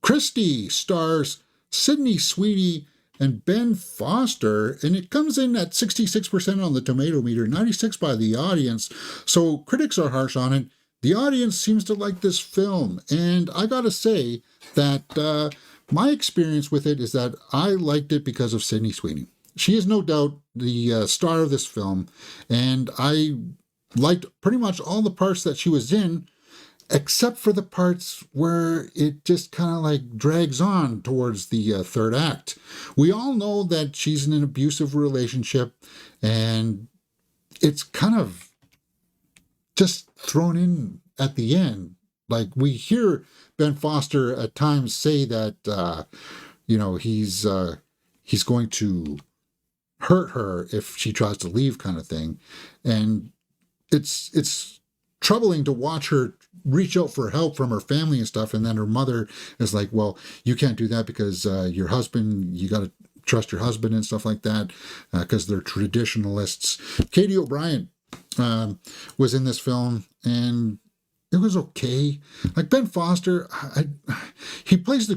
Christy stars Sydney Sweeney and Ben Foster, and it comes in at 66% on the tomato meter, 96 by the audience. So critics are harsh on it. The audience seems to like this film, and I gotta say that my experience with it is that I liked it because of Sydney Sweeney. She is no doubt the star of this film, and I liked pretty much all the parts that she was in, except for the parts where it just kind of like drags on towards the third act. We all know that she's in an abusive relationship, and it's kind of just thrown in at the end. Like, we hear Ben Foster at times say that, he's going to hurt her if she tries to leave, kind of thing. And it's troubling to watch her reach out for help from her family and stuff, and then her mother is like, well, you can't do that because your husband, you got to trust your husband and stuff like that, because they're traditionalists. Katie O'Brien was in this film, and it was okay. Like, Ben Foster, he plays the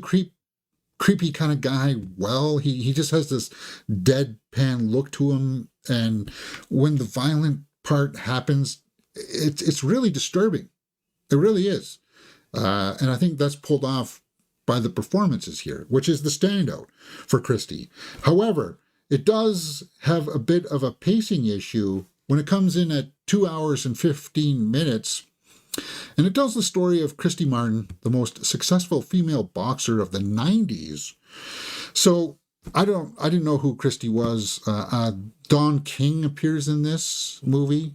creepy kind of guy well. He just has this deadpan look to him, and when the violent part happens, it's really disturbing. It really is. And I think that's pulled off by the performances here, which is the standout for Christy. However, it does have a bit of a pacing issue when it comes in at 2 hours and 15 minutes. And it tells the story of Christy Martin, the most successful female boxer of the 90s. So I didn't know who Christy was. Don King appears in this movie,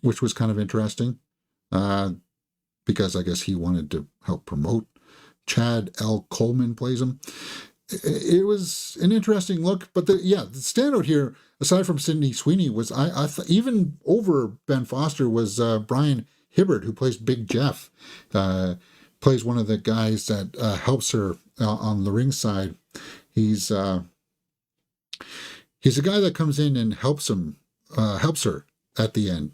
which was kind of interesting, because I guess he wanted to help promote. Chad L. Coleman plays him. It was an interesting look, but the standout here, aside from Sydney Sweeney, was I thought even over Ben Foster was Brian Hibbert, who plays Big Jeff, plays one of the guys that helps her on the ringside. He's a guy that comes in and helps her at the end.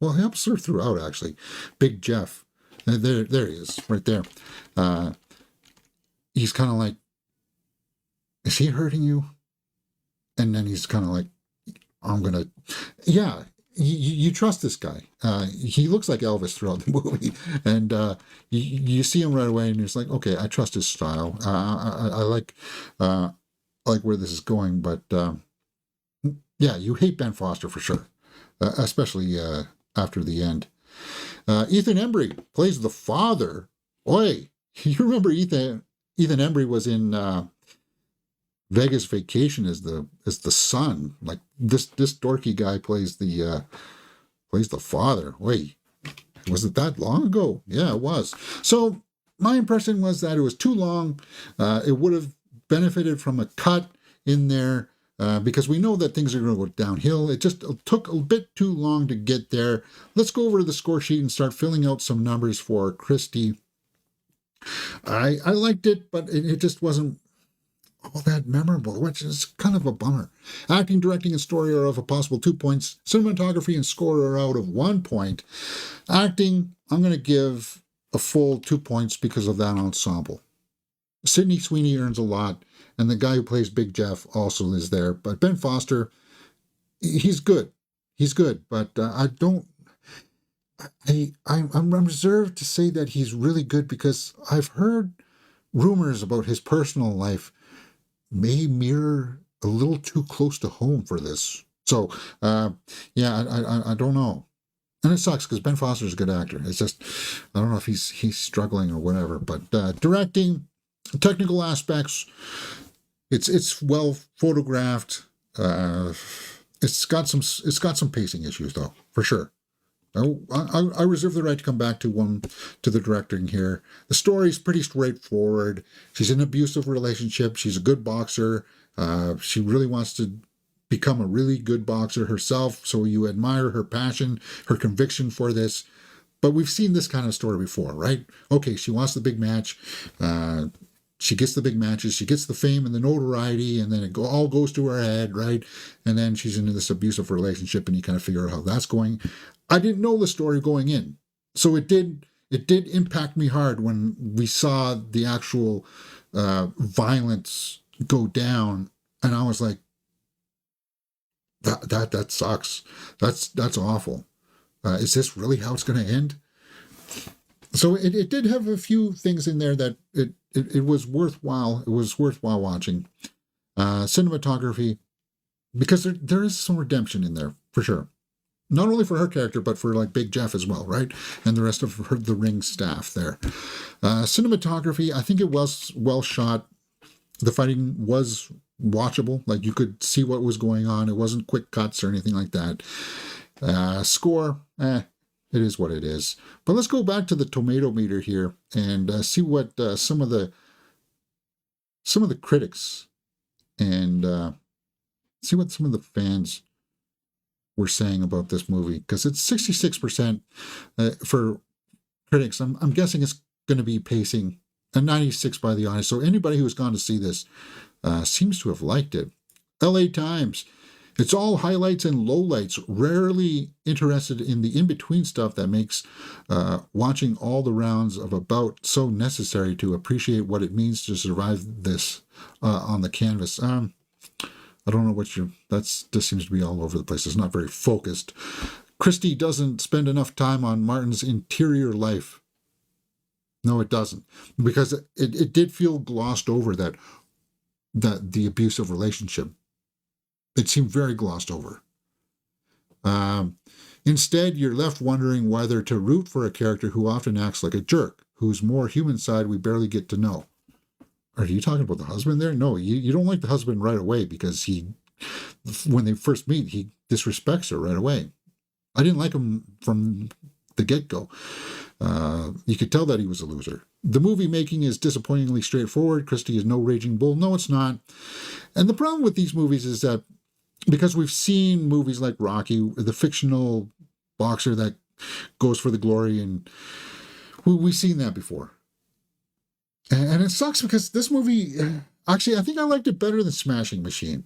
Well, he helps her throughout, actually. Big Jeff. There he is, right there. He's kind of like, is he hurting you? And then he's kind of like, you trust this guy. He looks like Elvis throughout the movie. And you see him right away, and it's like, okay, I trust his style. I like where this is going. But you hate Ben Foster for sure, especially after the end. Ethan Embry plays the father. Oi, you remember Ethan Embry was in Vegas Vacation as the son. Like, this dorky guy plays the father. Wait, was it that long ago? Yeah, it was. So my impression was that it was too long. It would have benefited from a cut in there, because we know that things are going to go downhill. It just took a bit too long to get there. Let's go over to the score sheet and start filling out some numbers for Christy. I liked it, but it just wasn't all that memorable, which is kind of a bummer. Acting, directing, and story are of a possible 2 points. Cinematography and score are out of 1 point. Acting, I'm going to give a full 2 points because of that ensemble. Sydney Sweeney earns a lot, and the guy who plays Big Jeff also is there. But Ben Foster, he's good. He's good, but I'm reserved to say that he's really good, because I've heard rumors about his personal life may mirror a little too close to home for this. So, I don't know. And it sucks, because Ben Foster's a good actor. It's just, I don't know if he's struggling or whatever. But directing, technical aspects, it's well photographed. It's got some pacing issues, though, for sure. I reserve the right to come back to the directing here. The story's pretty straightforward. She's in an abusive relationship. She's a good boxer. She really wants to become a really good boxer herself, so you admire her passion, her conviction for this. But we've seen this kind of story before, right? Okay, she wants the big match. She gets the big matches. She gets the fame and the notoriety, and then it all goes to her head, right? And then she's into this abusive relationship, and you kind of figure out how that's going. I didn't know the story going in, so it did it did impact me hard when we saw the actual violence go down, and I was like, that sucks. That's awful. Is this really how it's going to end? So it did have a few things in there that it was worthwhile. It was worthwhile watching. Cinematography, because there is some redemption in there for sure. Not only for her character, but for like Big Jeff as well, right? And the rest of the Ring staff there. Cinematography, I think it was well shot. The fighting was watchable. Like you could see what was going on. It wasn't quick cuts or anything like that. Score, it is what it is. But let's go back to the tomato meter here and see what some of the critics and see what some of the fans were saying about this movie, because it's 66% for critics. I'm guessing it's going to be pacing a 96 by the audience. So anybody who has gone to see this seems to have liked it. LA Times, it's all highlights and lowlights, rarely interested in the in-between stuff that makes watching all the rounds of a bout so necessary to appreciate what it means to survive this on the canvas. I don't know what just seems to be all over the place. It's not very focused. Christy doesn't spend enough time on Martin's interior life. No, it doesn't. Because it did feel glossed over, that the abusive relationship. It seemed very glossed over. Instead, you're left wondering whether to root for a character who often acts like a jerk, whose more human side we barely get to know. Are you talking about the husband there? No, you don't like the husband right away, because when they first meet, he disrespects her right away. I didn't like him from the get-go. You could tell that he was a loser. The movie making is disappointingly straightforward. Christy is no raging bull. No, it's not. And the problem with these movies is that, because we've seen movies like Rocky, the fictional boxer that goes for the glory, and we've seen that before. And it sucks, because this movie, actually, I think I liked it better than Smashing Machine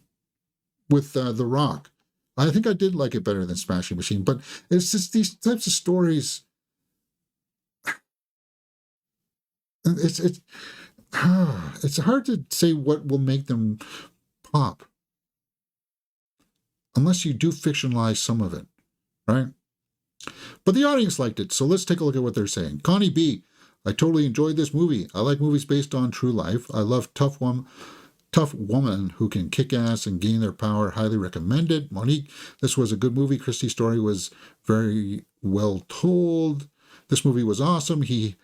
with The Rock. I think I did like it better than Smashing Machine, but it's just these types of stories. It's hard to say what will make them pop, unless you do fictionalize some of it, right? But the audience liked it, so let's take a look at what they're saying. Connie B, I totally enjoyed this movie. I like movies based on true life. I love tough woman who can kick ass and gain their power. Highly recommended. Monique, this was a good movie. Christy's story was very well told. This movie was awesome. He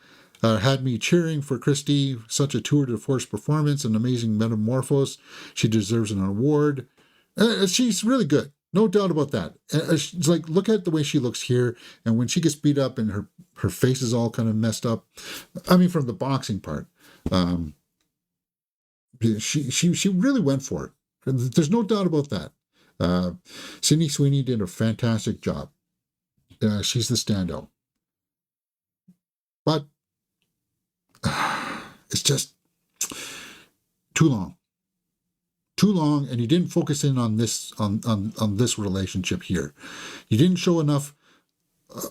had me cheering for Christy. Such a tour de force performance, an amazing metamorphosis. She deserves an award. She's really good. No doubt about that. It's like, look at the way she looks here, and when she gets beat up and her face is all kind of messed up. I mean, from the boxing part, she really went for it. There's no doubt about that. Sydney Sweeney did a fantastic job. She's the standout. But it's just too long. Too long, and you didn't focus in on this on this relationship here. You didn't show enough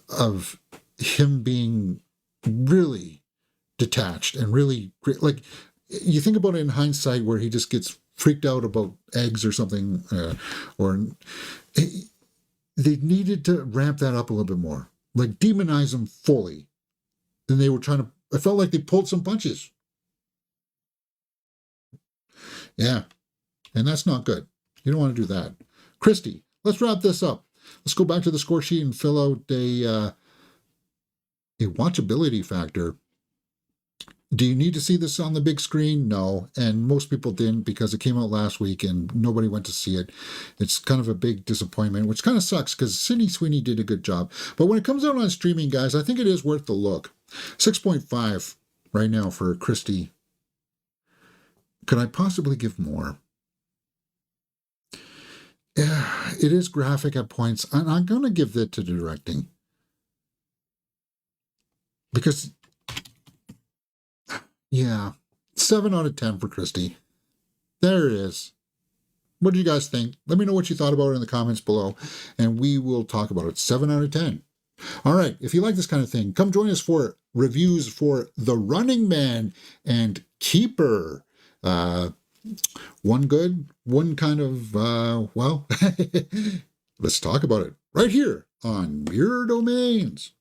of him being really detached and really, like, you think about it in hindsight, where he just gets freaked out about eggs or something, or they needed to ramp that up a little bit more, like demonize him fully. Then they were trying to. I felt like they pulled some punches. Yeah. And that's not good. You don't want to do that. Christy, let's wrap this up. Let's go back to the score sheet and fill out a watchability factor. Do you need to see this on the big screen? No. And most people didn't, because it came out last week and nobody went to see it. It's kind of a big disappointment, which kind of sucks, because Sydney Sweeney did a good job. But when it comes out on streaming, guys, I think it is worth the look. 6.5 right now for Christy. Could I possibly give more? Yeah, it is graphic at points, and I'm going to give that to the directing. Because, yeah, 7 out of 10 for Christy. There it is. What do you guys think? Let me know what you thought about it in the comments below, and we will talk about it. 7 out of 10. All right, if you like this kind of thing, come join us for reviews for The Running Man and Keeper. One good, one kind of, well, let's talk about it right here on Mirror Domains.